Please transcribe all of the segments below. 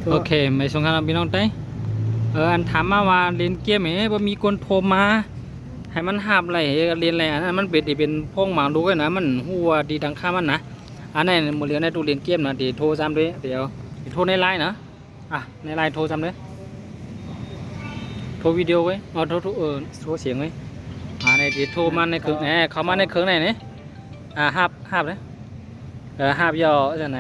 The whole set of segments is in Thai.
โอเคไม่สงการพี่น้องเต้อันถามมาว่าเรียนเกมไหมว่ามีคนโทรมาให้มันหาบอะไรเรียนอะไรอันนั้นมันเป็นพงหมางดูกันนะมันหัวดีดังข้ามันนะอันนั้นหมดเรียนในตู้เรียนเกมนะเดี๋ยวโทรซ้ำด้วยเดี๋ยวโทรในไลน์นะในไลน์โทรซ้ำด้วยโทรวิดีโอไว้โทรโทรเสียงไว้ในเดี๋ยวโทรมาในเครื่องเขามาในเครื่องไหนเนี่ยหาบเลยหาบย่อจะไหน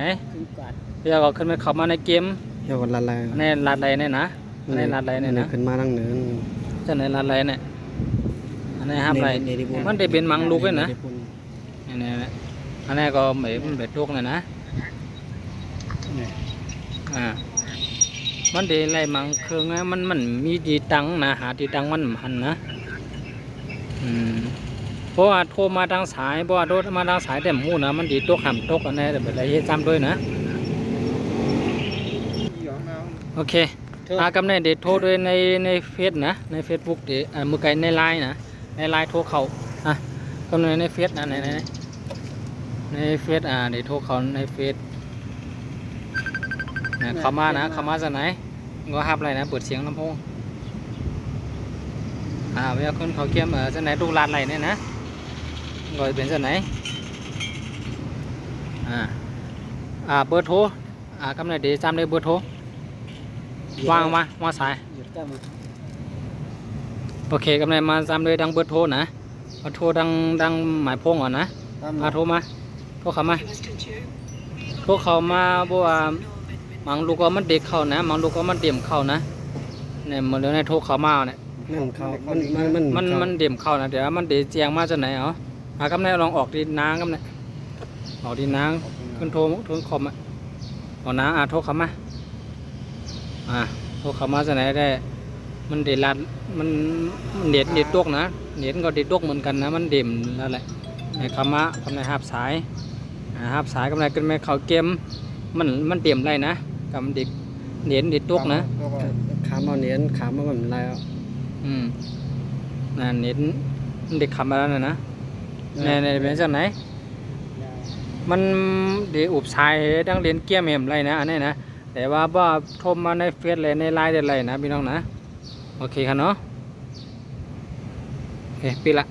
ย่อก็ขึ้นไปเข้ามาในเกมยอดละลายในลาดไรเนี่ยนะในลาดไรเนี่ยนะขึ้นมาตั้งเนินจะในลาดไรเนี่ยอันนี้ห้ามไรมันได้เป็นมังลูกเลยนะนี่อันนี้ก็เหมือนเบ็ดลูกเลยนะมันได้ไรมังเครื่องนะมันมีดีตังนะหาดีตังมันหันนะเพราะว่าโทรมาทางสายเพราะว่าโทรมาทางสายแต่หมูนะมันดีตกห่ำตกอันนี้แต่เป็นอะไรที่จำด้วยนะโอเคกำเนิดเด็ดโทรด้วยในเฟซนะในเฟซบุ๊กเดี๋ยวมือไก่ในไลน์นะในไลน์โทรเขากำเนิดในเฟซนะในเฟซเดี๋ยวโทรเขาในเฟซเขามานะเขามาจากไหนก็ฮับอะไรนะเปิดเสียงลำโพงเวลาคนเขาเกี่ยมจากไหนดูลานอะไรเนี่ยนะก็เป็นจากไหนเบอร์โทรกำเนิดเดี๋ยวจำได้เบอร์โทรวางมาสายโอเคกำลังมาจำเลยดังเบอร์โทรนะโทรดังหมายพงก่อนนะโทรมาโทรเข้ามาเพราะว่ามังลูกก็มันเด็กเข้านะมังลูกก็มันเดี่ยมเข้านะเนี่ยมันเรื่องในโทรเข้ามาเนี่ยมันเดี่ยมเข้านะเดี๋ยวมันเดี๋ยวเจียงมาจากไหนกำลังลองออกดินน้ำกำลังออกดินน้ำขึ้นโทรคอมออกน้ำโทรเข้ามาโทรเข้ามาจากไหนได้มันเด็ดลัดมันเด็ดตกนะเด็ดก็เด็ดตกเหมือนกันนะมันเด่มแล้วแหละในคำกำลังหับสายกำลังขึ้นมาเขาเกมมันเด่มไรนะกับเด็กเด็ดตกนะขามาเนียนขามาแบบไรเด็ดเด็กคำมาแล้วนะในเป็นจากไหนมันเดี๋ยวอุบสายดังเรียนเกี้ยมเห็มไรนะอันนี้นะแต่ว่าโทรมาในเฟซเลยในไลน์อะไรนะพี่น้องนะโอเคครับเนาะโอเคปิดละ